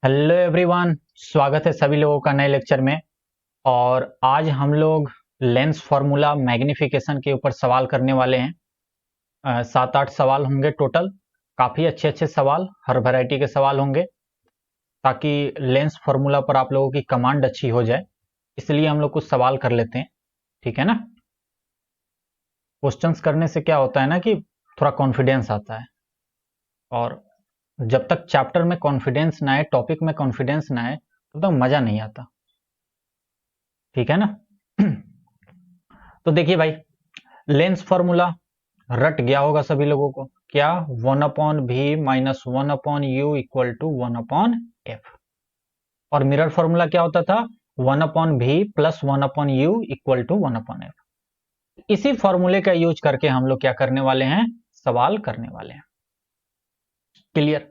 Hello everyone, स्वागत है सभी लोगों का नए लेक्चर में। और आज हम लोग लेंस फार्मूला मैग्निफिकेशन के ऊपर सवाल करने वाले हैं। 7-8 सवाल होंगे टोटल। काफ़ी अच्छे अच्छे सवाल, हर वैरायटी के सवाल होंगे, ताकि लेंस फार्मूला पर आप लोगों की कमांड अच्छी हो जाए। इसलिए हम लोग कुछ सवाल कर लेते हैं, ठीक है ना। क्वेश्चंस करने से क्या होता है ना कि थोड़ा कॉन्फिडेंस आता है, और जब तक चैप्टर में कॉन्फिडेंस ना आए, टॉपिक में कॉन्फिडेंस ना आए, तब तक मज़ा नहीं आता, ठीक है ना। तो देखिए भाई, लेंस फॉर्मूला रट गया होगा सभी लोगों को। क्या? 1/v minus 1/u equal to 1/f। और मिरर फॉर्मूला क्या होता था? 1/v plus 1/u equal to 1/f। इसी फॉर्मूले का यूज करके हम लोग क्या करने वाले हैं? सवाल करने वाले हैं। क्लियर?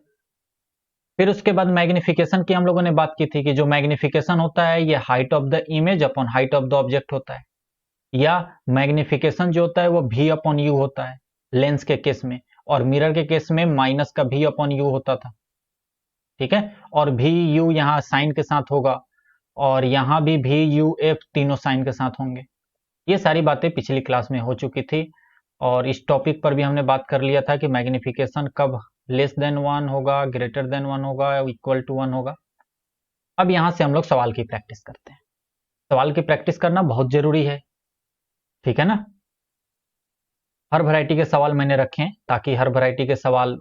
फिर उसके बाद मैग्निफिकेशन की हम लोगों ने बात की थी कि जो मैग्निफिकेशन होता है ये height of the image upon height of the object होता है, या मैग्निफिकेशन जो होता है वो v अपॉन यू होता है लेंस के केस में, और मिरर के केस में माइनस का v अपॉन यू होता था, ठीक है। और v u यहाँ साइन के साथ होगा, और यहाँ भी v u f तीनों साइन के साथ होंगे। ये सारी बातें पिछली क्लास में हो चुकी थी, और इस टॉपिक पर भी हमने बात कर लिया था कि मैग्निफिकेशन कब लेस देन 1 होगा, ग्रेटर देन 1 होगा, इक्वल टू 1 होगा। अब यहाँ से हम लोग सवाल की प्रैक्टिस करते हैं। सवाल की प्रैक्टिस करना बहुत जरूरी है, ठीक है ना। हर वैरायटी के सवाल मैंने रखे हैं, ताकि हर वैरायटी के सवाल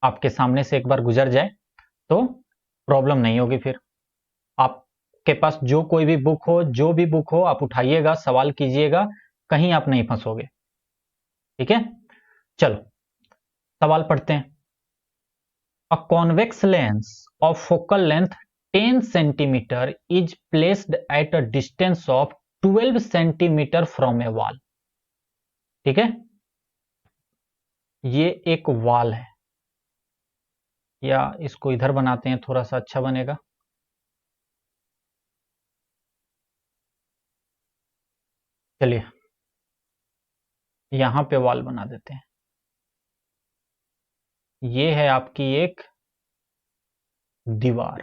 आपके सामने से एक बार गुजर जाए तो प्रॉब्लम नहीं होगी। फिर आपके पास जो कोई भी बुक हो, जो भी बुक हो, आप उठाइएगा, सवाल कीजिएगा, कहीं आप नहीं फंसोगे, ठीक है। चलो सवाल पढ़ते हैं। A convex lens of focal length 10 centimetre is placed at a distance of 12 centimetre from A wall. ठीक है, ये एक वॉल है, या इसको इधर बनाते हैं, थोड़ा सा अच्छा बनेगा। चलिए यहां पे वॉल बना देते हैं। ये है आपकी एक दीवार,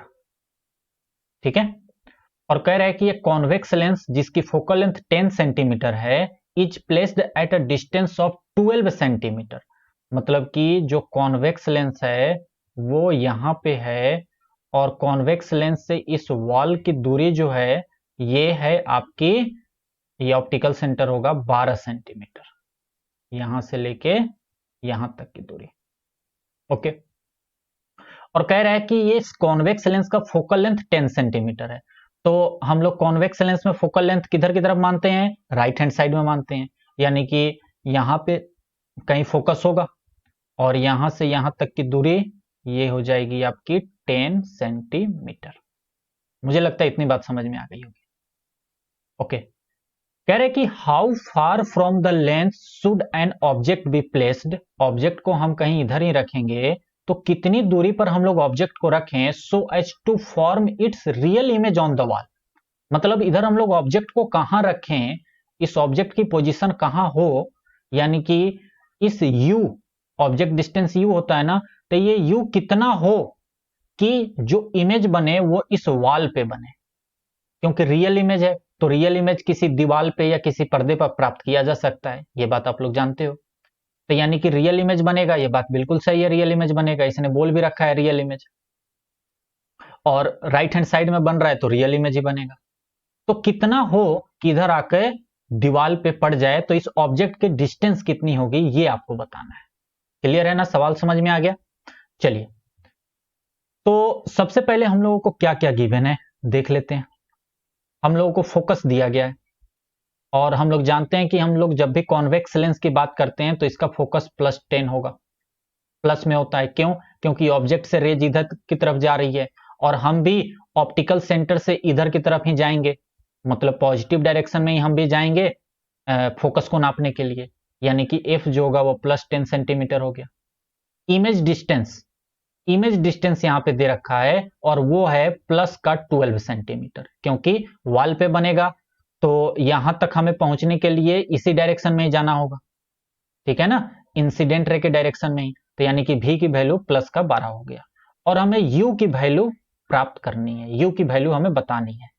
ठीक है। और कह रहा है कि ये कॉन्वेक्स लेंस जिसकी फोकल लेंथ 10 सेंटीमीटर है, is placed at a distance of 12 centimetre. मतलब कि जो कॉन्वेक्स लेंस है वो यहां पे है, और कॉन्वेक्स लेंस से इस वॉल की दूरी जो है ये है आपकी, ये ऑप्टिकल सेंटर होगा 12 सेंटीमीटर, यहां से लेके यहां तक की दूरी, ओके। और कह रहा है कि ये कॉन्वेक्स लेंस का फोकल लेंथ 10 सेंटीमीटर है। तो हम लोग कॉन्वेक्स लेंस में फोकल लेंथ किधर की तरफ मानते हैं? राइट हैंड साइड में मानते हैं, यानी कि यहां पे कहीं फोकस होगा, और यहां से यहां तक की दूरी ये हो जाएगी आपकी 10 सेंटीमीटर। मुझे लगता है इतनी बात समझ में आ गई होगी, ओके। कह रहे कि how far from the lens should an object be placed. Object को हम कहीं इधर ही रखेंगे, तो कितनी दूरी पर हम लोग ऑब्जेक्ट को रखें so as to form its real image on the wall. मतलब इधर हम लोग ऑब्जेक्ट को कहां रखें, इस ऑब्जेक्ट की पोजीशन कहां हो, यानी कि इस u, ऑब्जेक्ट डिस्टेंस u होता है ना, तो ये u कितना हो कि जो इमेज बने वो इस वॉल पे बने, क्योंकि रियल इमेज है, तो रियल इमेज किसी दीवार पे या किसी पर्दे पर प्राप्त किया जा सकता है, ये बात आप लोग जानते हो। तो यानी कि रियल इमेज बनेगा, ये बात बिल्कुल सही है, रियल इमेज बनेगा, इसने बोल भी रखा है रियल इमेज, और राइट हैंड साइड में बन रहा है तो रियल इमेज ही बनेगा। तो कितना हो कि इधर आके दीवार पे पड़ जाए, तो इस ऑब्जेक्ट की डिस्टेंस कितनी होगी ये आपको बताना है। क्लियर है ना? सवाल समझ में आ गया? चलिए, तो सबसे पहले हम लोगों को क्या क्या गिवन है देख लेते हैं। हम लोगों को फोकस दिया गया है, और हम लोग जानते हैं कि हम लोग जब भी कॉन्वेक्स लेंस की बात करते हैं तो इसका फोकस +10 होगा। प्लस में होता है, क्यों? क्योंकि ऑब्जेक्ट से रेज इधर की तरफ जा रही है, और हम भी ऑप्टिकल सेंटर से इधर की तरफ ही जाएंगे, मतलब पॉजिटिव डायरेक्शन में ही हम भी जाएंगे फोकस को नापने के लिए, यानी कि एफ जो होगा वो +10 सेंटीमीटर हो गया। इमेज डिस्टेंस, इमेज डिस्टेंस यहाँ पे दे रखा है, और वो है प्लस का 12 सेंटीमीटर, क्योंकि वॉल पे बनेगा तो यहां तक हमें पहुंचने के लिए इसी डायरेक्शन में ही जाना होगा, ठीक है ना, इंसिडेंट रे के डायरेक्शन में ही। तो यानी कि v की वैल्यू प्लस का 12 हो गया, और हमें u की वैल्यू प्राप्त करनी है, यू की वैल्यू हमें बतानी है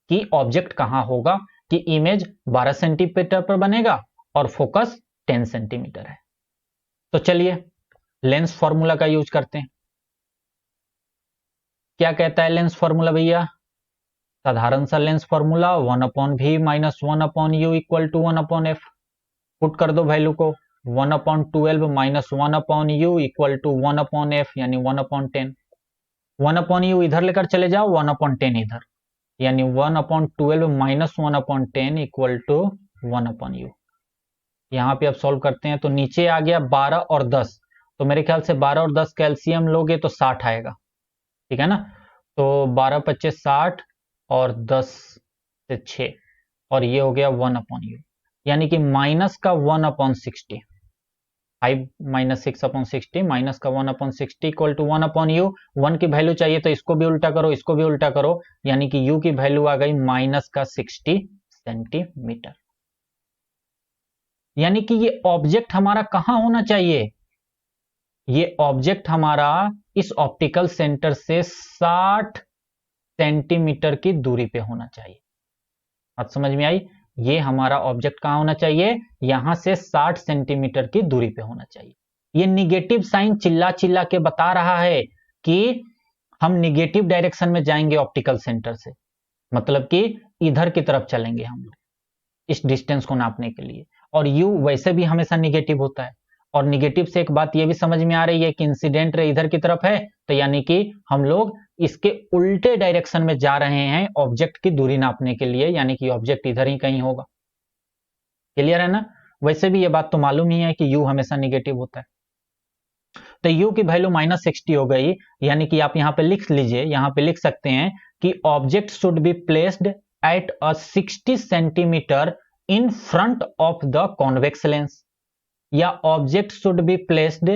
कि ऑब्जेक्ट कहां होगा, कि इमेज 12 सेंटीमीटर पर बनेगा और फोकस 10 सेंटीमीटर है। तो चलिए लेंस फॉर्मूला का यूज करते हैं। क्या कहता है लेंस फॉर्मूला भैया? साधारण सा lens formula 1/v minus 1/u equal to 1/f। Put कर दो वैल्यू को, 1/12 minus 1/u equal to 1/f यानी 1/10। 1/u इधर लेकर चले जाओ, 1/10 इधर, यानी 1/12 माइनस 1/10 इक्वल टू 1/u। यहाँ पे अब सॉल्व करते हैं तो नीचे आ गया 12 और 10, तो मेरे ख्याल से 12 और 10 कैल्शियम लोगे तो 60 आएगा, ठीक है ना। तो 12 25 60 और 10 से 6 और ये हो गया 1/u, यानी कि माइनस का 1/60, 5 माइनस 6/60 माइनस का 1/60 इक्वल टू 1/u। 1 की वैल्यू चाहिए तो इसको भी उल्टा करो, इसको भी उल्टा करो, यानी कि u की वैल्यू आ गई माइनस का 60 सेंटीमीटर। यानी कि ये ऑब्जेक्ट हमारा कहां होना चाहिए? ये ऑब्जेक्ट हमारा इस ऑप्टिकल सेंटर से 60 सेंटीमीटर की दूरी पे होना चाहिए। बात समझ में आई? ये हमारा ऑब्जेक्ट कहां होना चाहिए? यहां से 60 सेंटीमीटर की दूरी पे होना चाहिए। ये निगेटिव साइन चिल्ला चिल्ला के बता रहा है कि हम निगेटिव डायरेक्शन में जाएंगे ऑप्टिकल सेंटर से, मतलब कि इधर की तरफ चलेंगे हम लोग इस डिस्टेंस को नापने के लिए। और u वैसे भी हमेशा निगेटिव होता है, और निगेटिव से एक बात ये भी समझ में आ रही है कि इंसिडेंट रे इधर की तरफ है, तो यानी कि हम लोग इसके उल्टे डायरेक्शन में जा रहे हैं ऑब्जेक्ट की दूरी नापने के लिए, यानी कि ऑब्जेक्ट इधर ही कहीं होगा। क्लियर है ना? वैसे भी ये बात तो मालूम ही है कि u हमेशा निगेटिव होता है। तो u की वैल्यू -60 हो गई, यानी कि आप यहां पे लिख लीजिए, यहां पे लिख सकते हैं कि object should be placed at a 60 centimetre in front of the convex lens, या object should be placed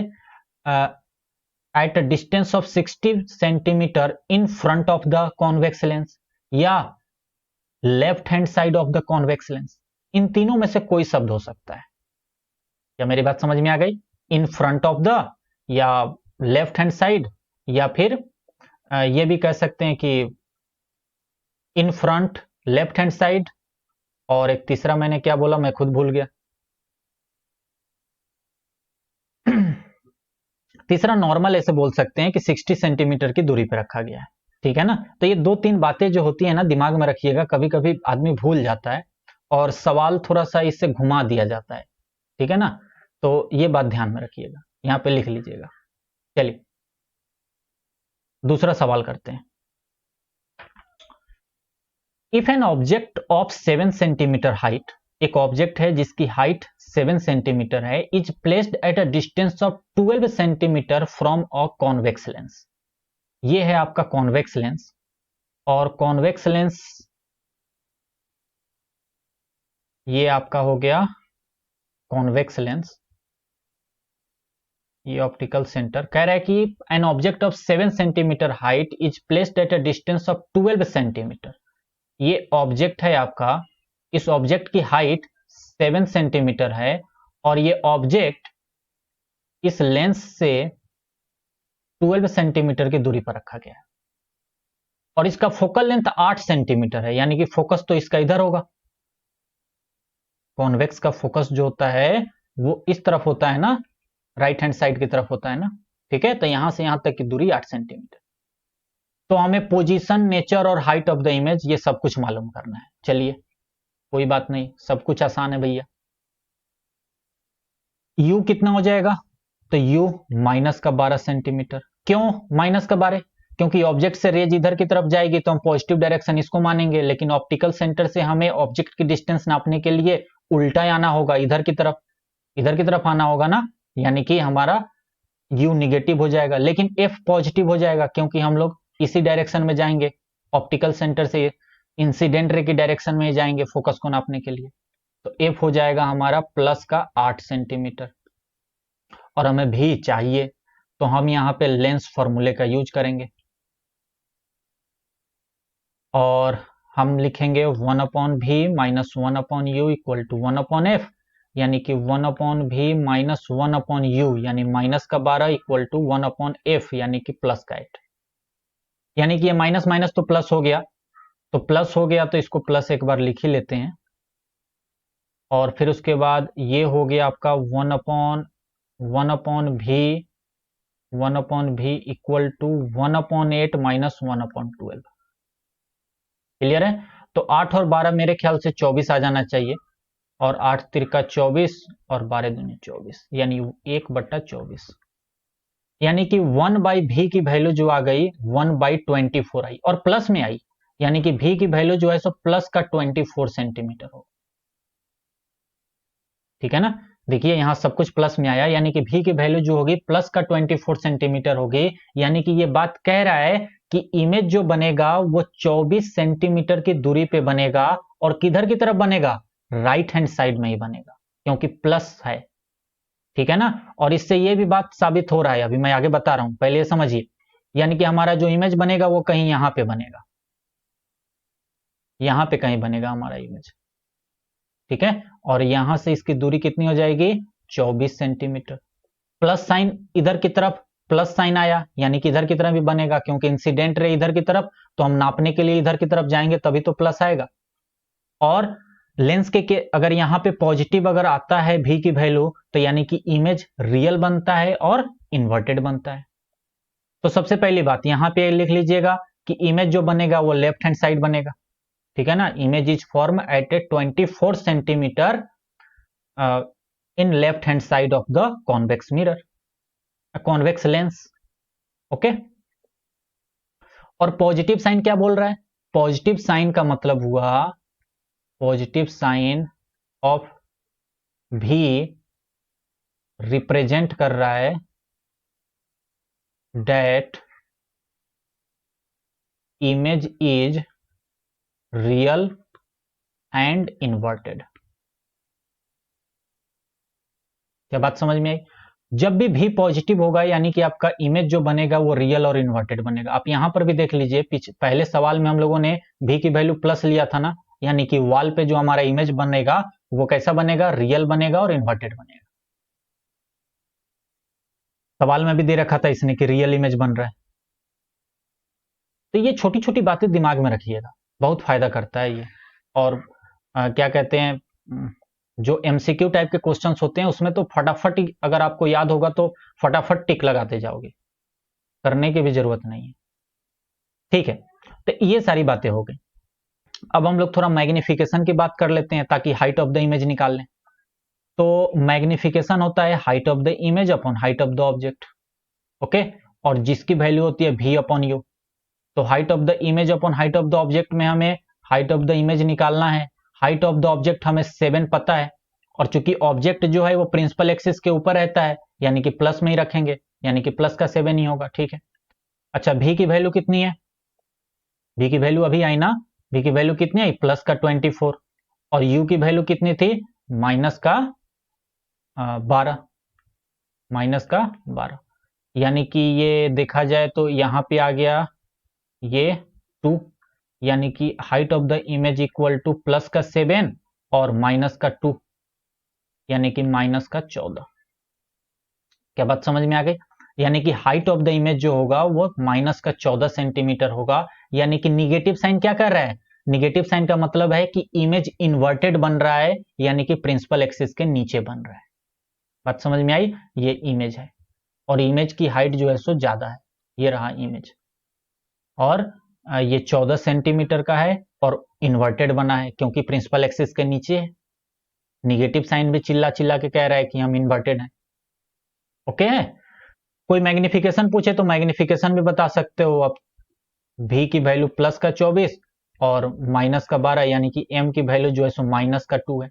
at a distance of 60 centimetre in front of the convex lens, या left hand side of the convex lens. इन तीनों में से कोई शब्द हो सकता है। क्या मेरी बात समझ में आ गई? इन फ्रंट ऑफ द, या लेफ्ट हैंड साइड, या फिर ये भी कह सकते हैं कि in front, left hand side, और एक तीसरा मैंने क्या बोला मैं खुद भूल गया। तीसरा नॉर्मल ऐसे बोल सकते हैं कि 60 सेंटीमीटर की दूरी पर रखा गया है, ठीक है ना। तो ये 2-3 बातें जो होती है ना, दिमाग में रखिएगा, कभी कभी आदमी भूल जाता है और सवाल थोड़ा सा इससे घुमा दिया जाता है, ठीक है ना। तो ये बात ध्यान में रखिएगा, यहां पे लिख लीजिएगा। चलिए दूसरा सवाल करते हैं। If an object of 7 centimetre height, एक ऑब्जेक्ट है जिसकी हाइट 7 सेंटीमीटर है, is placed at a distance of 12 centimetre from a convex lens. ये है आपका कॉन्वेक्स लेंस, और कॉन्वेक्स लेंस ये आपका हो गया कॉन्वेक्स लेंस। ये ऑप्टिकल सेंटर कह रहा है कि an object of 7 centimetre height is placed at a distance of 12 centimetre. ये ऑब्जेक्ट है आपका, इस ऑब्जेक्ट की हाइट 7 सेंटीमीटर है, और ये ऑब्जेक्ट इस लेंस से 12 सेंटीमीटर की दूरी पर रखा गया है, और इसका फोकल लेंथ 8 सेंटीमीटर है, यानी कि फोकस तो इसका इधर होगा। कॉन्वेक्स का फोकस जो होता है वो इस तरफ होता है ना, राइट हैंड साइड की तरफ होता है ना, ठीक है। तो यहां से यहां तक की दूरी 8 सेंटीमीटर। तो हमें पोजीशन, नेचर और हाइट ऑफ द इमेज ये सब कुछ मालूम करना है। चलिए कोई बात नहीं, सब कुछ आसान है भैया। u कितना हो जाएगा? तो u माइनस का 12 सेंटीमीटर। क्यों माइनस का 12? क्योंकि ऑब्जेक्ट से रेज इधर की तरफ जाएगी तो हम पॉजिटिव डायरेक्शन इसको मानेंगे, लेकिन ऑप्टिकल सेंटर से हमें ऑब्जेक्ट की डिस्टेंस नापने के लिए उल्टा आना होगा, इधर की तरफ, इधर की तरफ आना होगा ना, यानी कि हमारा u निगेटिव हो जाएगा, लेकिन f पॉजिटिव हो जाएगा, क्योंकि हम लोग इसी डायरेक्शन में जाएंगे, ऑप्टिकल सेंटर से इंसिडेंट रे की डायरेक्शन में जाएंगे फोकस को नापने के लिए। तो f हो जाएगा हमारा प्लस का 8 सेंटीमीटर, और हमें भी चाहिए तो हम यहाँ पे लेंस फॉर्मूले का यूज करेंगे, और हम लिखेंगे 1/v minus 1/u equal to 1/f, यानी कि 1/v माइनस 1/u यानी माइनस का 12 इक्वल टू 1/f यानी कि प्लस का 8। यानी कि ये माइनस माइनस तो प्लस हो गया, तो प्लस हो गया तो इसको प्लस एक बार लिख ही लेते हैं। और फिर उसके बाद ये हो गया आपका वन अपॉन भी इक्वल टू 1/8 माइनस 1/12। क्लियर है? तो 8 और 12 मेरे ख्याल से 24 आ जाना चाहिए, और 8 तिरका 24 और 12 दूनी 24, यानी 1/24, यानी कि 1/v की वैल्यू जो आ गई 1/24 आई, और प्लस में आई, यानी कि v की वैल्यू जो है सो प्लस का 24 सेंटीमीटर हो। ठीक है ना? देखिए यहां सब कुछ प्लस में आया, यानी कि v की वैल्यू जो होगी प्लस का 24 सेंटीमीटर होगी, यानी कि ये बात कह रहा है कि इमेज जो बनेगा वो 24 सेंटीमीटर की दूरी पे बनेगा, और किधर की तरफ बनेगा? राइट हैंड साइड में ही बनेगा, क्योंकि प्लस है। ठीक है ना? और इससे ये भी बात साबित हो रहा है, अभी मैं आगे बता रहा हूं, पहले ये समझिए। यानी कि हमारा जो इमेज बनेगा वो कहीं यहां पे बनेगा, यहां पे कहीं बनेगा हमारा इमेज। ठीक है? और यहां से इसकी दूरी कितनी हो जाएगी? 24 सेंटीमीटर। प्लस साइन इधर की तरफ, प्लस साइन आया, यानी कि इधर की तरफ भी बनेगा, क्योंकि इंसिडेंट रे इधर की तरफ, तो हम नापने के लिए इधर की तरफ जाएंगे तभी तो प्लस आएगा। और लेंस के अगर यहां पे पॉजिटिव अगर आता है भी की वैल्यू, तो यानी कि इमेज रियल बनता है और इन्वर्टेड बनता है। तो सबसे पहली बात यहां पे लिख लीजिएगा कि इमेज जो बनेगा वो लेफ्ट हैंड साइड बनेगा। ठीक है ना? Image is form at a 24 centimetre in left hand side of the convex mirror, convex lens. Okay? और पॉजिटिव साइन क्या बोल रहा है? पॉजिटिव साइन का मतलब हुआ, पॉजिटिव साइन ऑफ भी रिप्रेजेंट कर रहा है that image is real and inverted। क्या बात समझ में आई? जब भी भी पॉजिटिव होगा यानी कि आपका इमेज जो बनेगा वो रियल और इन्वर्टेड बनेगा। आप यहां पर भी देख लीजिए, पहले सवाल में हम लोगों ने भी की वैल्यू प्लस लिया था ना, यानी कि वॉल पे जो हमारा इमेज बनेगा वो कैसा बनेगा? रियल बनेगा और इन्वर्टेड बनेगा। सवाल में भी दे रखा था इसने कि रियल इमेज बन रहा है। तो ये छोटी छोटी बातें दिमाग में रखिएगा, बहुत फायदा करता है ये। और क्या कहते हैं, जो एमसीक्यू टाइप के क्वेश्चंस होते हैं उसमें तो फटाफट ही अगर आपको याद होगा तो फटाफट टिक लगाते जाओगे, करने की भी जरूरत नहीं है। ठीक है? तो ये सारी बातें हो गई। अब हम लोग थोड़ा मैग्निफिकेशन की बात कर लेते हैं ताकि हाइट ऑफ द इमेज निकाल लें। तो मैग्निफिकेशन होता है height of the image upon height of the object. Okay? और जिसकी वैल्यू होती है v अपॉन यू। तो height of the image upon height of the object में हमें हाइट ऑफ द इमेज निकालना है। हाइट ऑफ द ऑब्जेक्ट हमें 7 पता है, और चूंकि ऑब्जेक्ट जो है वो प्रिंसिपल एक्सिस के ऊपर रहता है, यानी कि प्लस में ही रखेंगे, यानी कि प्लस का 7 ही होगा। ठीक है? अच्छा, भी की वैल्यू कितनी है? भी की वैल्यू अभी आई ना, भी की वैल्यू कितनी आई? प्लस का 24। और यू की वैल्यू कितनी थी? माइनस का 12, माइनस का 12, यानी कि ये देखा जाए तो यहां पे आ गया ये 2, यानी कि height of the image equal two plus का 7 और माइनस का 2, यानी कि माइनस का 14। क्या बात समझ में आ गई? यानी कि हाइट ऑफ द इमेज जो होगा वो माइनस का 14 सेंटीमीटर होगा। यानी कि निगेटिव साइन क्या कर रहा है? निगेटिव साइन का मतलब है कि इमेज इन्वर्टेड बन रहा है, यानी कि प्रिंसिपल एक्सिस के नीचे बन रहा है। बात समझ में आई? ये इमेज है, और इमेज की हाइट जो है सो ज्यादा है। ये रहा इमेज, और ये 14 सेंटीमीटर का है और इन्वर्टेड बना है क्योंकि प्रिंसिपल एक्सिस के नीचे है। निगेटिव साइन भी चिल्ला चिल्ला के कह रहा है कि हम इन्वर्टेड हैं। ओके है? कोई मैग्निफिकेशन पूछे तो मैग्निफिकेशन भी बता सकते हो आप। भी की वैल्यू प्लस का 24 और माइनस का 12, यानी कि एम की वैल्यू जो है सो माइनस का 2 है।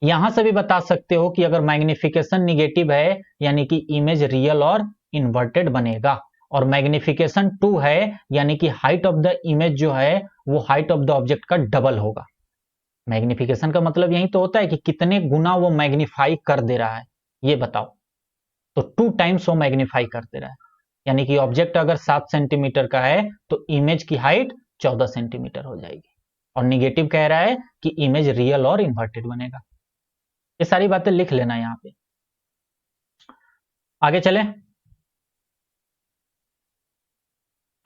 यहां से भी बता सकते हो कि अगर मैग्निफिकेशन निगेटिव है यानी कि इमेज रियल और इन्वर्टेड बनेगा, और मैग्निफिकेशन 2 है यानी कि हाइट ऑफ द इमेज जो है वो हाइट ऑफ द ऑब्जेक्ट का डबल होगा। मैग्निफिकेशन का मतलब यही तो होता है कि कितने गुना वो मैग्नीफाई कर दे रहा है, ये बताओ। तो 2 टाइम्स वो मैग्नीफाई कर दे रहा है, यानी कि ऑब्जेक्ट अगर 7 सेंटीमीटर का है तो इमेज की हाइट 14 सेंटीमीटर हो जाएगी, और निगेटिव कह रहा है कि इमेज रियल और इन्वर्टेड बनेगा। ये सारी बातें लिख लेना यहां पे। आगे चले।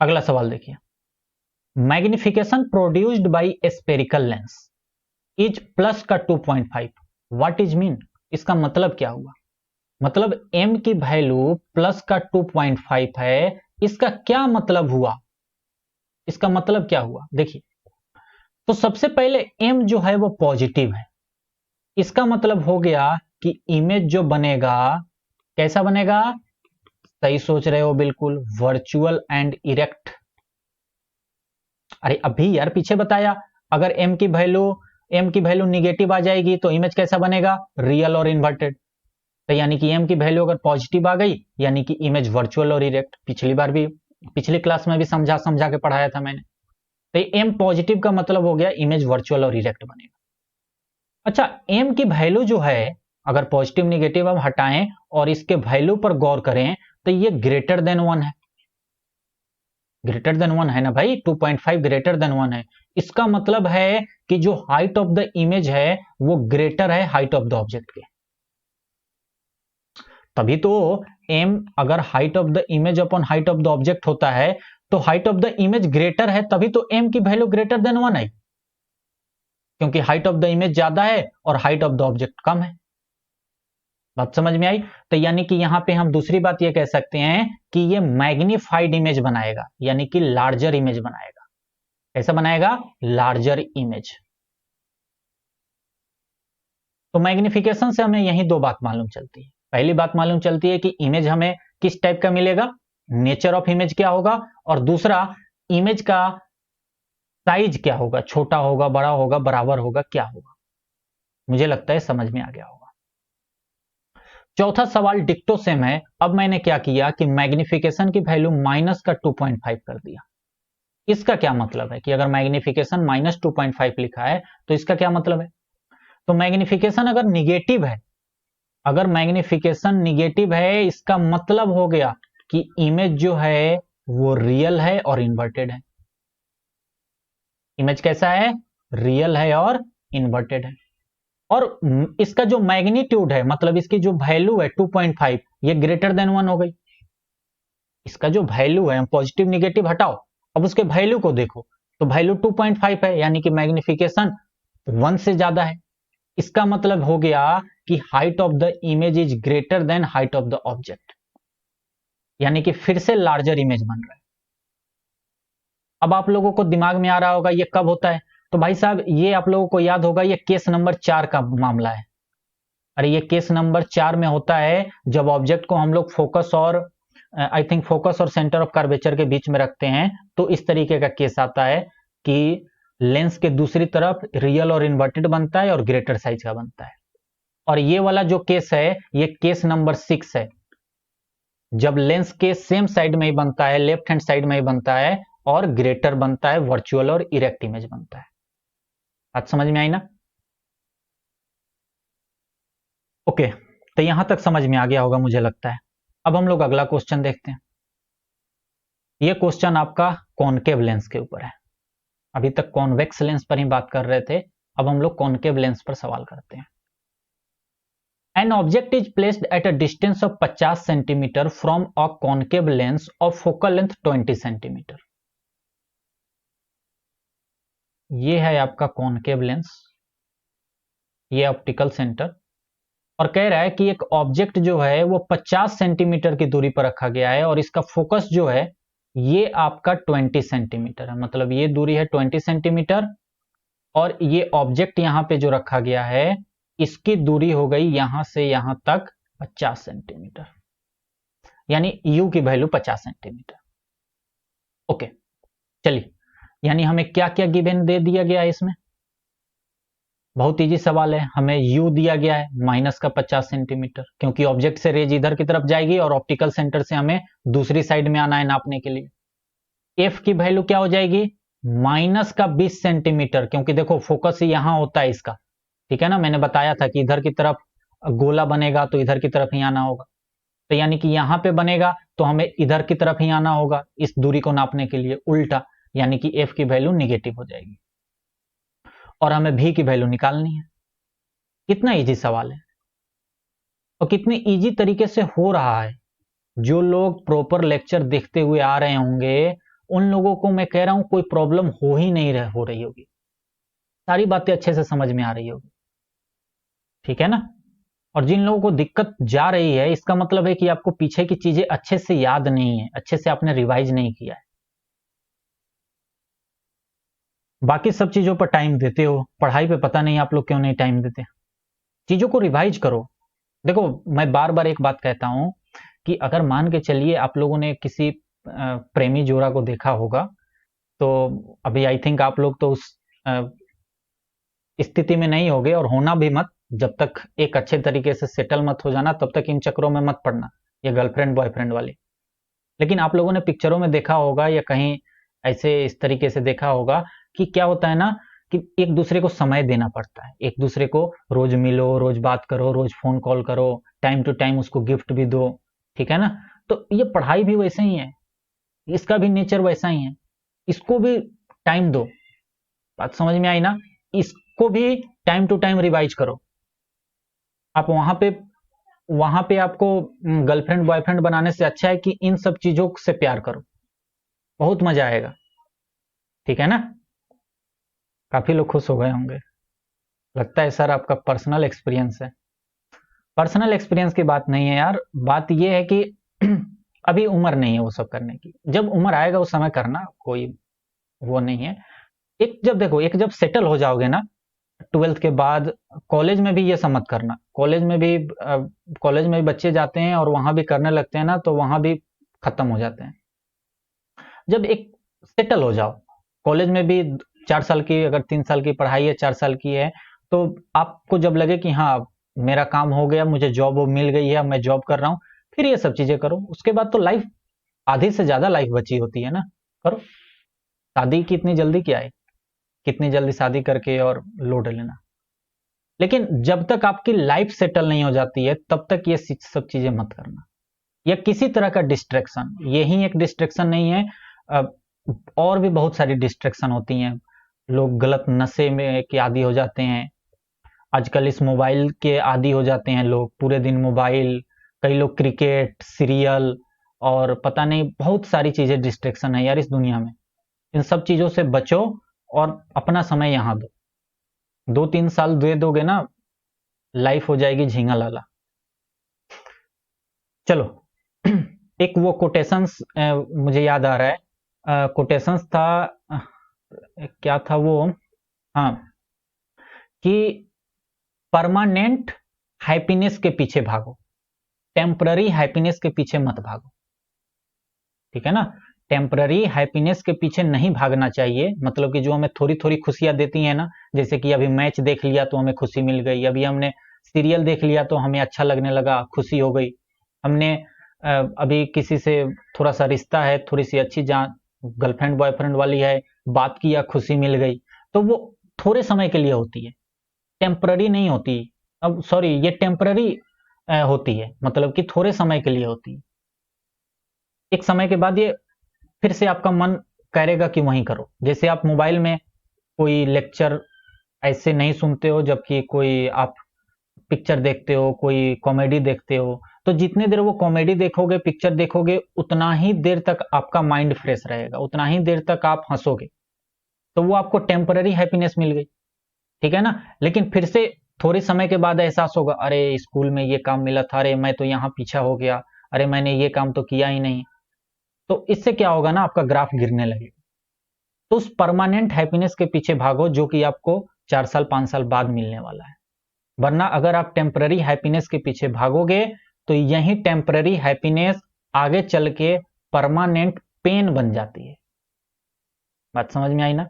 अगला सवाल देखिए, magnification produced by spherical lens is plus का 2.5, व्हाट इज मीन, इसका मतलब क्या हुआ? मतलब m की वैल्यू प्लस का 2.5 है, इसका क्या मतलब हुआ? इसका मतलब क्या हुआ? देखिए, तो सबसे पहले m जो है वो पॉजिटिव है, इसका मतलब हो गया कि इमेज जो बनेगा कैसा बनेगा? सही सोच रहे हो, बिल्कुल वर्चुअल एंड इरेक्ट। अरे अभी यार पीछे बताया, अगर m की वैल्यू निगेटिव आ जाएगी तो इमेज कैसा बनेगा? रियल और इन्वर्टेड। तो यानी कि m की वैल्यू अगर पॉजिटिव आ गई यानी कि इमेज वर्चुअल और इरेक्ट। पिछली क्लास में भी समझा के पढ़ाया था मैंने। तो m पॉजिटिव का मतलब हो गया इमेज वर्चुअल और इरेक्ट बनेगा। अच्छा, m की वैल्यू जो है अगर पॉजिटिव निगेटिव हम हटाएं और इसके वैल्यू पर गौर करें तो ये ग्रेटर देन 1 है। ग्रेटर देन 1 है ना भाई, 2.5 ग्रेटर देन 1 है। इसका मतलब है कि जो हाइट ऑफ द इमेज है वो ग्रेटर है हाइट ऑफ द ऑब्जेक्ट के। तभी तो m अगर height of the image upon height of the object होता है तो height of the image greater है, तभी तो m की वैल्यू ग्रेटर देन 1 है, क्योंकि हाइट ऑफ द इमेज ज्यादा है और हाइट ऑफ द ऑब्जेक्ट कम है। बात समझ में आई? तो यानी कि यहां पे हम दूसरी बात ये कह सकते हैं कि ये मैग्नीफाइड इमेज बनाएगा, यानी कि लार्जर इमेज बनाएगा। कैसा बनाएगा? Larger image. तो मैग्निफिकेशन से हमें यही दो बात मालूम चलती है। पहली बात मालूम चलती है कि इमेज हमें किस टाइप का मिलेगा, नेचर ऑफ इमेज क्या होगा, और दूसरा इमेज का साइज क्या होगा, छोटा होगा, बड़ा होगा, बराबर होगा, क्या होगा। मुझे लगता है समझ में आ गया होगा। चौथा सवाल डिक्टो सेम है। अब मैंने क्या किया कि मैग्निफिकेशन की वैल्यू माइनस का 2.5 कर दिया। इसका क्या मतलब है कि अगर मैग्निफिकेशन माइनस 2.5 लिखा है तो इसका क्या मतलब है? तो मैग्निफिकेशन अगर निगेटिव है, अगर मैग्निफिकेशन निगेटिव है इसका मतलब हो गया कि इमेज जो है वो रियल है और इन्वर्टेड है। इमेज कैसा है? रियल है और इन्वर्टेड है। और इसका जो मैग्नीट्यूड है, मतलब इसकी जो वैल्यू है 2.5, ये ग्रेटर देन 1 हो गई। इसका जो वैल्यू है, पॉजिटिव निगेटिव हटाओ, अब उसके वैल्यू को देखो, तो वैल्यू 2.5 है, यानी कि मैग्निफिकेशन 1 से ज्यादा है। इसका मतलब हो गया कि height of the image is greater than height of the object, यानी कि फिर से लार्जर इमेज बन रहा है। अब आप लोगों को दिमाग में आ रहा होगा ये कब होता है? तो भाई साहब ये आप लोगों को याद होगा, ये केस नंबर 4 का मामला है। अरे ये केस नंबर 4 में होता है जब ऑब्जेक्ट को हम लोग फोकस और आई थिंक फोकस और सेंटर ऑफ कर्वेचर के बीच में रखते हैं, तो इस तरीके का केस आता है कि लेंस के दूसरी तरफ रियल और इन्वर्टेड बनता है और ग्रेटर साइज का बनता है। और ये वाला जो केस है ये केस नंबर 6 है, जब लेंस के सेम साइड में ही बनता है, लेफ्ट हैंड साइड में ही बनता है और ग्रेटर बनता है, वर्चुअल और इरेक्ट इमेज बनता है। बात समझ में आई ना? ओके, तो यहां तक समझ में आ गया होगा मुझे लगता है। अब हम लोग अगला क्वेश्चन देखते हैं। ये क्वेश्चन आपका कॉनकेव लेंस के ऊपर है। अभी तक कॉन्वेक्स लेंस पर ही बात कर रहे थे, अब हम लोग कॉनकेव लेंस पर सवाल करते हैं। An object is placed at a distance of 50 cm from a concave lens of focal length 20 cm. ये है आपका कॉनकेव लेंस, ये ऑप्टिकल सेंटर, और कह रहा है कि एक ऑब्जेक्ट जो है वो 50 सेंटीमीटर की दूरी पर रखा गया है और इसका फोकस जो है ये आपका 20 सेंटीमीटर है। मतलब ये दूरी है 20 सेंटीमीटर और ये ऑब्जेक्ट यहां पे जो रखा गया है इसकी दूरी हो गई यहां से यहां तक 50 सेंटीमीटर, यानी u की वैल्यू 50 सेंटीमीटर। ओके, चलिए, यानी हमें क्या क्या गिवन दे दिया गया है इसमें? बहुत इजी सवाल है, हमें u दिया गया है माइनस का 50 सेंटीमीटर, क्योंकि ऑब्जेक्ट से रेज इधर की तरफ जाएगी और ऑप्टिकल सेंटर से हमें दूसरी साइड में आना है नापने के लिए। f की वैल्यू क्या हो जाएगी? माइनस का 20 सेंटीमीटर, क्योंकि देखो फोकस ही यहां होता है इसका, ठीक है ना? मैंने बताया था कि इधर की तरफ गोला बनेगा तो इधर की तरफ ही आना होगा, तो यानी कि यहां पे बनेगा तो हमें इधर की तरफ ही आना होगा इस दूरी को नापने के लिए, उल्टा, यानी कि f की वैल्यू निगेटिव हो जाएगी और हमें v की वैल्यू निकालनी है। कितना इजी सवाल है और कितने इजी तरीके से हो रहा है। जो लोग प्रॉपर लेक्चर देखते हुए आ रहे होंगे उन लोगों को मैं कह रहा हूं कोई प्रॉब्लम हो ही नहीं हो रही होगी, सारी बातें अच्छे से समझ में आ रही होगी, ठीक है ना। और जिन लोगों को दिक्कत जा रही है, इसका मतलब है कि आपको पीछे की चीजें अच्छे से याद नहीं है, अच्छे से आपने रिवाइज नहीं किया है। बाकी सब चीजों पर टाइम देते हो, पढ़ाई पे पता नहीं आप लोग क्यों नहीं टाइम देते। चीजों को रिवाइज करो। देखो, मैं बार बार एक बात कहता हूं कि अगर मान के चलिए आप लोगों ने किसी प्रेमी जोड़ा को देखा होगा, तो अभी आई थिंक आप लोग तो उस स्थिति में नहीं होगे, और होना भी मत। जब तक एक अच्छे तरीके से सेटल मत हो जाना, तब तक इन चक्रों में मत पड़ना, ये गर्लफ्रेंड बॉयफ्रेंड वाले। लेकिन आप लोगों ने पिक्चरों में देखा होगा या कहीं ऐसे इस तरीके से देखा होगा कि क्या होता है ना, कि एक दूसरे को समय देना पड़ता है, एक दूसरे को रोज मिलो, रोज बात करो, रोज फोन कॉल करो, टाइम टू टाइम उसको गिफ्ट भी दो, ठीक है ना। तो ये पढ़ाई भी वैसे ही है, इसका भी नेचर वैसा ही है, इसको भी टाइम दो। बात समझ में आई ना। इसको भी टाइम टू टाइम रिवाइज करो। आप वहां पे आपको गर्लफ्रेंड बॉयफ्रेंड बनाने से अच्छा है कि इन सब चीजों से प्यार करो, बहुत मजा आएगा, ठीक है ना। काफी लोग खुश हो गए होंगे, लगता है सर आपका पर्सनल एक्सपीरियंस है। पर्सनल एक्सपीरियंस की बात नहीं है यार, बात यह है कि अभी उम्र नहीं है वो सब करने की, जब उम्र आएगा उस समय करना, कोई वो नहीं है। एक जब देखो, एक जब सेटल हो जाओगे ना 12th के बाद, कॉलेज में भी ये सब मत करना। कॉलेज में भी बच्चे जाते हैं और वहां भी करने लगते हैं ना, तो वहां भी खत्म हो जाते हैं। जब एक सेटल हो जाओ, कॉलेज में भी 4 साल की, अगर 3 साल की पढ़ाई है, 4 साल की है, तो आपको जब लगे कि हाँ मेरा काम हो गया, मुझे जॉब मिल गई है, मैं जॉब कर रहा हूँ, फिर ये सब चीजें करो। उसके बाद तो लाइफ, आधी से ज्यादा लाइफ बची होती है ना, करो। शादी की इतनी जल्दी क्या है, कितनी जल्दी शादी करके और लोड लेना। लेकिन जब तक आपकी लाइफ सेटल नहीं हो जाती है, तब तक ये सब चीजें मत करना, या किसी तरह का डिस्ट्रैक्शन। यही एक डिस्ट्रैक्शन नहीं है, और भी बहुत सारी डिस्ट्रैक्शन होती हैं। लोग गलत नशे में के आदी हो जाते हैं, आजकल इस मोबाइल के आदी हो जाते हैं लोग, पूरे दिन मोबाइल, कई लोग क्रिकेट, सीरियल, और पता नहीं बहुत सारी चीजें डिस्ट्रैक्शन है यार इस दुनिया में। इन सब चीजों से बचो और अपना समय यहाँ दो। 2-3 साल दे दोगे ना, लाइफ हो जाएगी झींगा लाला। चलो, एक वो कोटेशंस मुझे याद आ रहा है, कोटेशंस था, क्या था वो, हाँ, कि परमानेंट हैप्पीनेस के पीछे भागो, टेम्पररी हैप्पीनेस के पीछे मत भागो, ठीक है ना। टेम्पररी हैप्पीनेस के पीछे नहीं भागना चाहिए, मतलब कि जो हमें थोड़ी थोड़ी खुशियां देती है ना, जैसे कि अभी मैच देख लिया तो हमें खुशी मिल गई, अभी हमने सीरियल देख लिया तो हमें अच्छा लगने लगा, खुशी हो गई। हमने अभी किसी से थोड़ा सा रिश्ता है, थोड़ी सी अच्छी जान गर्लफ्रेंड बॉयफ्रेंड वाली है, बात किया, खुशी मिल गई, तो वो थोड़े समय के लिए होती है, टेम्पररी नहीं होती। अब सॉरी, ये टेम्पररी होती है, मतलब कि थोड़े समय के लिए होती है। एक समय के बाद ये फिर से आपका मन करेगा कि वहीं करो। जैसे आप मोबाइल में कोई लेक्चर ऐसे नहीं सुनते हो, जबकि कोई आप पिक्चर देखते हो, कोई कॉमेडी देखते हो, तो जितने देर वो कॉमेडी देखोगे, पिक्चर देखोगे, उतना ही देर तक आपका माइंड फ्रेश रहेगा, उतना ही देर तक आप हंसोगे, तो वो आपको टेम्पररी हैप्पीनेस मिल गई, ठीक है ना। लेकिन फिर से थोड़े समय के बाद एहसास होगा, अरे स्कूल में ये काम मिला था, अरे मैं तो यहाँ पीछा हो गया, अरे मैंने ये काम तो किया ही नहीं। तो इससे क्या होगा ना, आपका ग्राफ गिरने लगेगा। तो उस परमानेंट हैप्पीनेस के पीछे भागो, जो कि आपको 4 साल 5 साल बाद मिलने वाला है। वरना अगर आप टेम्पररी हैप्पीनेस के पीछे भागोगे, तो यही टेम्पररी हैप्पीनेस आगे चल के परमानेंट पेन बन जाती है। बात समझ में आई ना।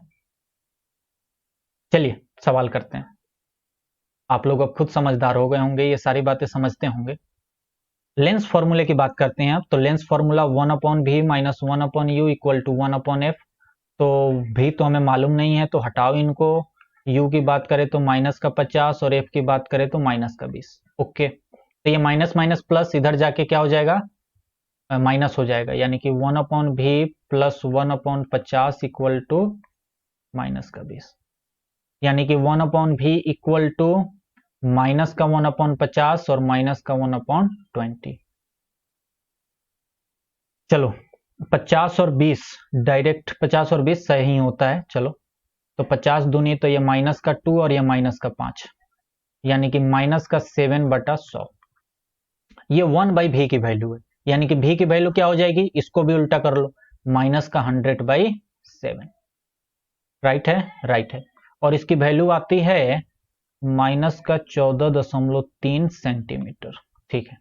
चलिए सवाल करते हैं। आप लोग अब खुद समझदार हो गए होंगे, ये सारी बातें समझते होंगे। लेंस फॉर्मूले की बात करते हैं अब। तो lens formula 1/v minus 1/u equal to 1/f। तो भी तो हमें मालूम नहीं है, तो हटाओ इनको। u की बात करें तो -50, और f की बात करें तो -20। ओके, तो ये माइनस माइनस प्लस इधर जाके क्या हो जाएगा, माइनस हो जाएगा, यानी कि 1/v प्लस 1/50 इक्वल टू -20, यानी कि 1/v इक्वल टू माइनस का 1/50 और माइनस का 1/20। चलो 50 और 20 डायरेक्ट 50 और 20 सही होता है। चलो तो 50 दूनी तो ये -2 और ये -5, यानी कि -7/100। ये 1/v की वैल्यू है, यानी कि v की वैल्यू क्या हो जाएगी, इसको भी उल्टा कर लो, -100/7। राइट है, राइट है। और इसकी वैल्यू आती है -14.3 सेंटीमीटर। ठीक है,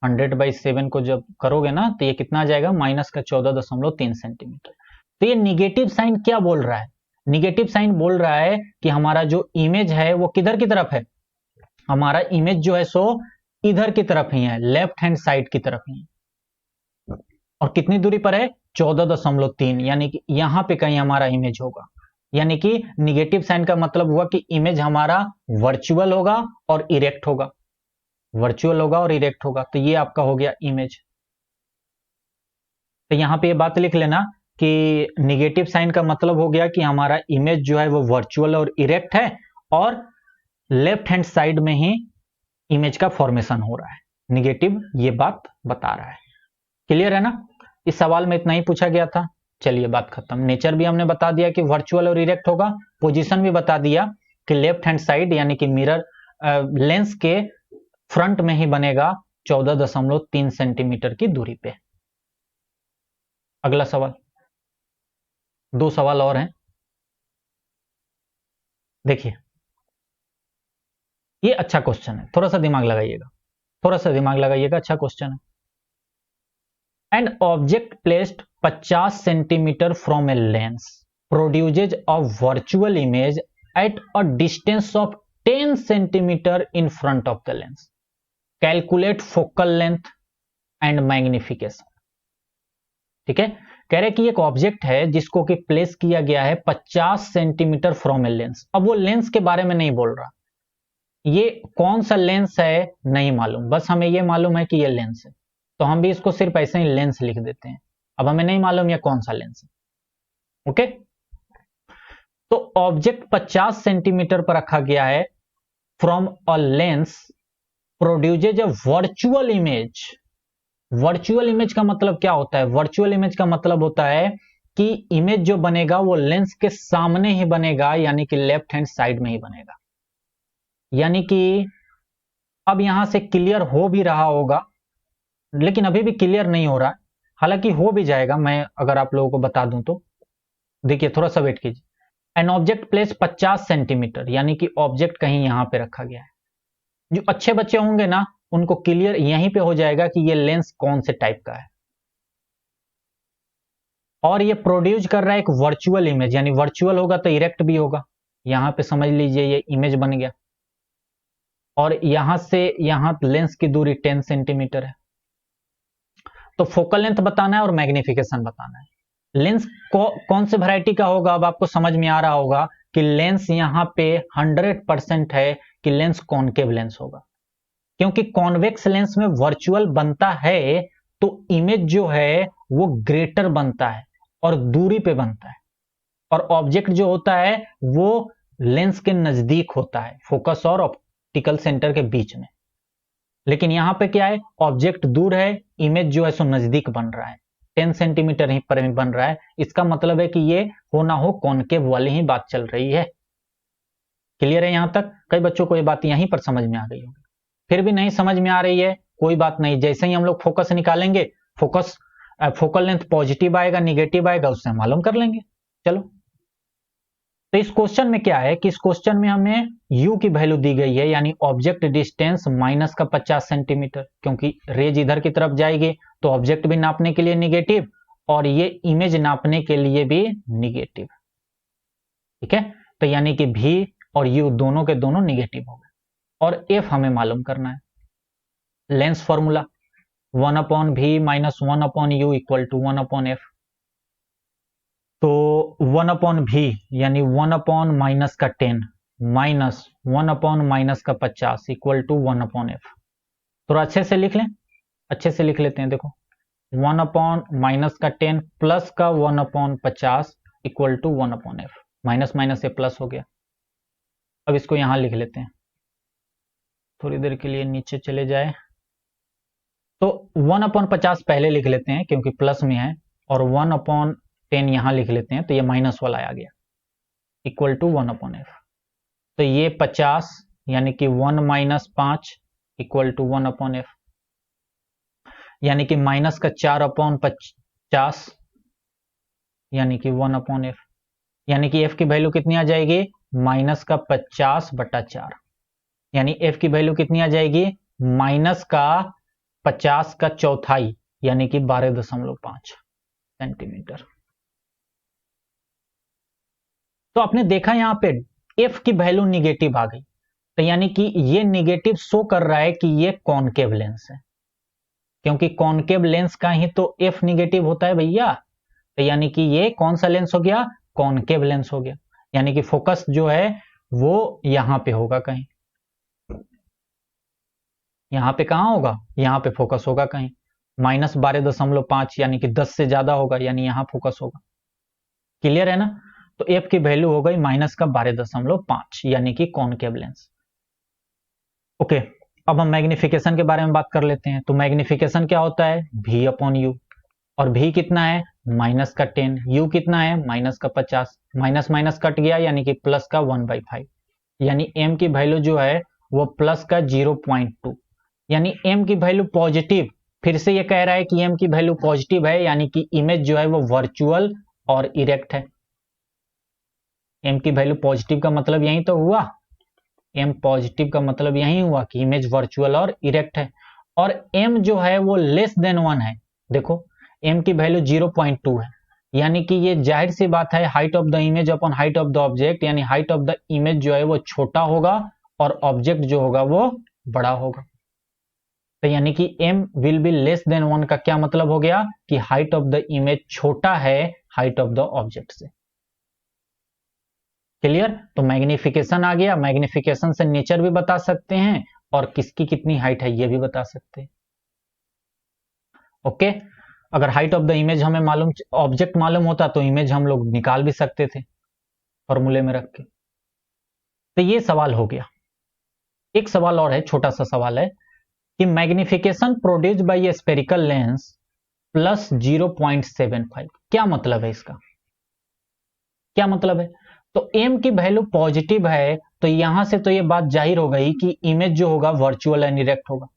100/7 को जब करोगे ना तो ये कितना आ जाएगा, -14.3 सेंटीमीटर। तो ये निगेटिव साइन क्या बोल रहा है, निगेटिव साइन बोल रहा है कि हमारा जो इमेज है वो किधर की तरफ है, हमारा इमेज जो है सो इधर की तरफ ही है, लेफ्ट हैंड साइड की तरफ ही है। और कितनी दूरी पर है, 14.3, यानी कि यहां पे कहीं हमारा इमेज होगा। यानी कि निगेटिव साइन का मतलब हुआ कि इमेज हमारा वर्चुअल होगा और इरेक्ट होगा, वर्चुअल होगा और इरेक्ट होगा। तो ये आपका हो गया इमेज। तो यहां पे ये बात लिख लेना कि निगेटिव साइन का मतलब हो गया कि हमारा इमेज जो है वो वर्चुअल और इरेक्ट है, और लेफ्ट हैंड साइड में ही इमेज का फॉर्मेशन हो रहा है। निगेटिव ये बात बता रहा है। क्लियर है ना, इस सवाल में इतना ही पूछा गया था। चलिए बात खत्म। नेचर भी हमने बता दिया कि वर्चुअल और इरेक्ट होगा, पोजीशन भी बता दिया कि लेफ्ट हैंड साइड यानी कि मिरर लेंस के फ्रंट में ही बनेगा 14.3 सेंटीमीटर की दूरी पे। अगला सवाल, 2 सवाल और हैं, देखिए ये अच्छा क्वेश्चन है, थोड़ा सा दिमाग लगाइएगा, थोड़ा सा दिमाग लगाइएगा, अच्छा क्वेश्चन है। An object placed 50 centimeter from a lens produces a virtual image at a distance of 10 centimeter in front of the lens. Calculate focal length and magnification. ठीक है, कह रहे कि एक ऑब्जेक्ट है जिसको कि प्लेस किया गया है 50 सेंटीमीटर फ्रॉम ए लेंस। अब वो लेंस के बारे में नहीं बोल रहा, ये कौन सा लेंस है नहीं मालूम, बस हमें ये मालूम है कि ये लेंस है, तो हम भी इसको सिर्फ ऐसे ही लेंस लिख देते हैं। अब हमें नहीं मालूम ये कौन सा लेंस है। ओके, तो ऑब्जेक्ट 50 सेंटीमीटर पर रखा गया है from a lens produces a virtual image. Virtual image का मतलब क्या होता है, वर्चुअल इमेज का मतलब होता है कि इमेज जो बनेगा वो लेंस के सामने ही बनेगा, यानी कि लेफ्ट हैंड साइड में ही बनेगा। यानी कि अब यहां से क्लियर हो भी रहा होगा, लेकिन अभी भी क्लियर नहीं हो रहा, हालांकि हो भी जाएगा, मैं अगर आप लोगों को बता दूं तो। देखिए थोड़ा सा वेट कीजिए। एन ऑब्जेक्ट प्लेस 50 सेंटीमीटर, यानी कि ऑब्जेक्ट कहीं यहां पे रखा गया है। जो अच्छे बच्चे होंगे ना उनको क्लियर यहीं पे हो जाएगा कि ये लेंस कौन से टाइप का है। और ये प्रोड्यूस कर रहा है एक वर्चुअल इमेज, यानी वर्चुअल होगा तो इरेक्ट भी होगा। यहां पे समझ लीजिए ये इमेज बन गया, और यहां से यहां लेंस की दूरी 10 सेंटीमीटर है। तो फोकल लेंथ बताना है और मैग्निफिकेशन बताना है। लेंस कौन से वैरायटी का होगा, अब आपको समझ में आ रहा होगा कि लेंस यहां पे 100% है कि लेंस कॉनकेव लेंस होगा, क्योंकि कॉन्वेक्स लेंस में वर्चुअल बनता है तो इमेज जो है वो ग्रेटर बनता है और दूरी पे बनता है, और ऑब्जेक्ट जो होता है वो लेंस के नजदीक होता है, फोकस और ऑप्टिकल सेंटर के बीच में। लेकिन यहां पे क्या है, ऑब्जेक्ट दूर है, इमेज जो है सो नजदीक बन रहा है, 10 सेंटीमीटर ही पर बन रहा है। इसका मतलब है कि ये हो ना हो कॉनकेव वाली ही बात चल रही है। क्लियर है यहां तक, कई बच्चों को ये बात यहीं पर समझ में आ गई होगी। फिर भी नहीं समझ में आ रही है, कोई बात नहीं, जैसे ही हम लोग फोकस निकालेंगे, फोकस फोकल लेंथ पॉजिटिव आएगा निगेटिव आएगा उससे मालूम कर लेंगे। चलो, तो इस क्वेश्चन में क्या है कि इस क्वेश्चन में हमें u की वैल्यू दी गई है, यानी ऑब्जेक्ट डिस्टेंस माइनस का 50 सेंटीमीटर, क्योंकि रेज इधर की तरफ जाएगी तो ऑब्जेक्ट भी नापने के लिए निगेटिव और ये इमेज नापने के लिए भी निगेटिव। ठीक है, तो यानी कि v और u दोनों के दोनों निगेटिव हो गए। और f हमें मालूम करना है, lens formula 1/v minus 1/u equal to 1/f। तो 1/v यानी 1/ माइनस का 10 माइनस 1/ माइनस का 50 इक्वल टू 1/f। थोड़ा अच्छे से लिख लें, अच्छे से लिख लेते हैं। देखो 1/ माइनस का 10 प्लस का 1/50 equal to 1/f। Minus minus से प्लस हो गया। अब इसको यहां लिख लेते हैं, थोड़ी देर के लिए नीचे चले जाए। तो 1/50 पहले लिख लेते हैं क्योंकि प्लस में है, और 1/10 यहां लिख लेते हैं, तो ये माइनस वाला आ गया, इक्वल टू 1/f। तो ये 50 यानी कि 1 - 5 इक्वल टू 1/f, यानी कि माइनस का 4/50 यानी कि 1/f, यानी कि f की वैल्यू कितनी आ जाएगी, माइनस का 50/4, यानी f की वैल्यू कितनी आ जाएगी, माइनस का 50 का चौथाई, यानी कि 12.5 सेंटीमीटर। तो आपने देखा यहां पे f की वैल्यू निगेटिव आ गई, तो यानी कि ये निगेटिव शो कर रहा है कि ये कॉनकेव लेंस है, क्योंकि कॉनकेव लेंस का ही तो f निगेटिव होता है भैया। तो यानी कि ये कौन सा लेंस हो गया, कॉनकेव लेंस हो गया, यानी कि फोकस जो है वो यहां पे होगा कहीं, यहां पे कहां होगा, यहां पे फोकस होगा कहीं, -12.5 यानी कि 10 से ज्यादा होगा, यानी यहां फोकस होगा। क्लियर है ना। तो एफ की वैल्यू हो गई -12.5 यानी कि कॉनकेव लेंस। ओके, अब हम मैग्निफिकेशन के बारे में बात कर लेते हैं। तो मैग्निफिकेशन क्या होता है, V/U, और V कितना है, -10, U कितना है, -50, माइनस माइनस कट गया यानी कि प्लस का 1/5, यानी m की वैल्यू जो है वो प्लस का 0.2, यानी m की वैल्यू पॉजिटिव। फिर से ये कह रहा है कि m की वैल्यू पॉजिटिव है, यानी कि इमेज जो है वो वर्चुअल और इरेक्ट है। m की वैल्यू पॉजिटिव का मतलब यही तो हुआ, m पॉजिटिव का मतलब यही हुआ कि इमेज वर्चुअल और इरेक्ट है। और m जो है वो लेस देन 1 है, देखो m की वैल्यू 0.2 है, यानी कि ये जाहिर सी बात है height of the image upon height of the object, यानी हाइट ऑफ द इमेज जो है वो छोटा होगा और ऑब्जेक्ट जो होगा वो बड़ा होगा। तो यानी कि m will be less than 1 का क्या मतलब हो गया कि हाइट ऑफ द इमेज छोटा है हाइट ऑफ द ऑब्जेक्ट से। क्लियर। तो मैग्निफिकेशन आ गया, मैग्निफिकेशन से नेचर भी बता सकते हैं और किसकी कितनी हाइट है ये भी बता सकते हैं। ओके, अगर हाइट ऑफ द इमेज हमें मालूम, ऑब्जेक्ट मालूम होता तो इमेज हम लोग निकाल भी सकते थे फॉर्मूले में रख के। तो ये सवाल हो गया। एक सवाल और है, छोटा सा सवाल है कि magnification produced by A spherical lens plus 0.75, क्या मतलब है इसका, क्या मतलब है। तो m की वैल्यू पॉजिटिव है, तो यहां से तो ये बात जाहिर हो गई कि इमेज जो होगा वर्चुअल एंड इरेक्ट होगा,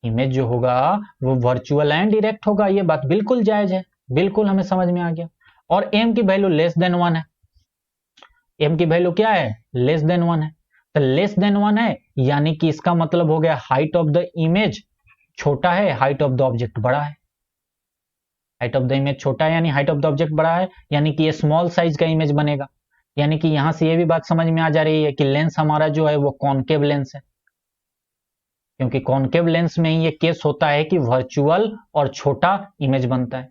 इमेज जो होगा वो वर्चुअल एंड इरेक्ट होगा, ये बात बिल्कुल जायज है, बिल्कुल हमें समझ में आ गया। और m की वैल्यू लेस देन 1 है, m की वैल्यू क्या है, लेस देन 1 है। तो लेस देन 1 है यानी कि इसका मतलब हो गया हाइट ऑफ द इमेज छोटा है, हाइट ऑफ द ऑब्जेक्ट बड़ा है। हाइट ऑफ द इमेज छोटा है यानी हाइट ऑफ द ऑब्जेक्ट बड़ा है, यानी कि ये स्मॉल साइज का इमेज बनेगा। यानी कि यहां से ये भी बात समझ में आ जा रही है कि लेंस हमारा जो है वो कॉनकेव लेंस है, क्योंकि कॉनकेव लेंस में ही ये केस होता है कि वर्चुअल और छोटा इमेज बनता है।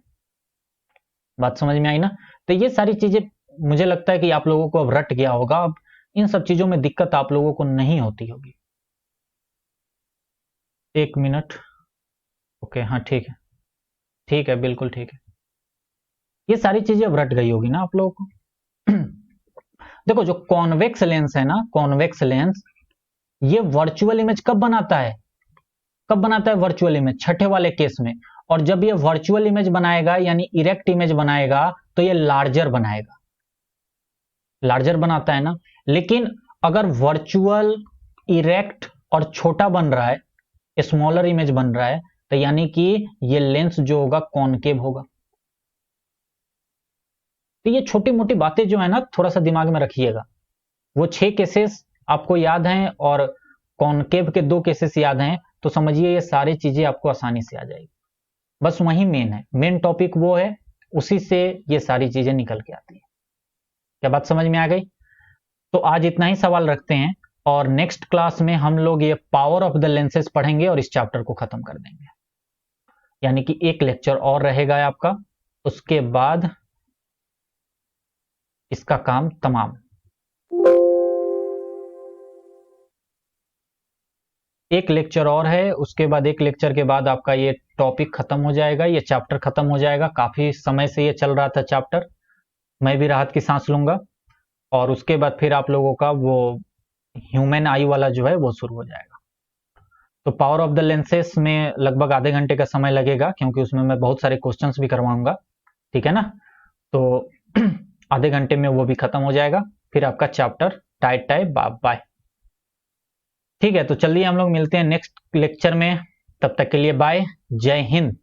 बात समझ में आई ना। तो ये सारी चीजें मुझे लगता है कि आप लोगों को अब रट गया होगा, अब इन सब चीजों में दिक्कत आप लोगों को नहीं होती होगी। 1 मिनट। ओके, हाँ ठीक है, ठीक है, बिल्कुल ठीक है। ये सारी चीजें अब रट गई होगी ना आप लोगों को। देखो जो कॉन्वेक्स लेंस है ना, कॉन्वेक्स लेंस ये वर्चुअल इमेज कब बनाता है, कब बनाता है वर्चुअल इमेज, छठे वाले केस में। और जब ये वर्चुअल इमेज बनाएगा यानी इरेक्ट इमेज बनाएगा तो ये लार्जर बनाएगा, लार्जर बनाता है ना। लेकिन अगर वर्चुअल, इरेक्ट और छोटा बन रहा है, स्मॉलर इमेज बन रहा है, तो यानी कि ये लेंस जो होगा कॉनकेव होगा। तो ये छोटी मोटी बातें जो है ना थोड़ा सा दिमाग में रखिएगा। वो 6 केसेस आपको याद हैं और कॉनकेव के 2 केसेस याद हैं, तो समझिए ये सारी चीजें आपको आसानी से आ जाएगी। बस वही मेन है, मेन टॉपिक वो है, उसी से ये सारी चीजें निकल के आती है। क्या बात समझ में आ गई। तो आज इतना ही सवाल रखते हैं, और नेक्स्ट क्लास में हम लोग ये पावर ऑफ द लेंसेज पढ़ेंगे और इस चैप्टर को खत्म कर देंगे। यानी कि एक लेक्चर और रहेगा आपका, उसके बाद इसका काम तमाम। एक लेक्चर और है, उसके बाद एक लेक्चर के बाद आपका ये टॉपिक खत्म हो जाएगा, ये चैप्टर खत्म हो जाएगा। काफी समय से ये चल रहा था चैप्टर, मैं भी राहत की सांस लूंगा। और उसके बाद फिर आप लोगों का वो ह्यूमन आई वाला जो है वो शुरू हो जाएगा। तो पावर ऑफ द लेंसेस में लगभग आधे घंटे का समय लगेगा, क्योंकि उसमें मैं बहुत सारे क्वेश्चंस भी करवाऊंगा, ठीक है ना। तो आधे घंटे में वो भी खत्म हो जाएगा, फिर आपका चैप्टर टाइट टाइप बाय। ठीक है, तो चलिए हम लोग मिलते हैं नेक्स्ट लेक्चर में, तब तक के लिए बाय, जय हिंद।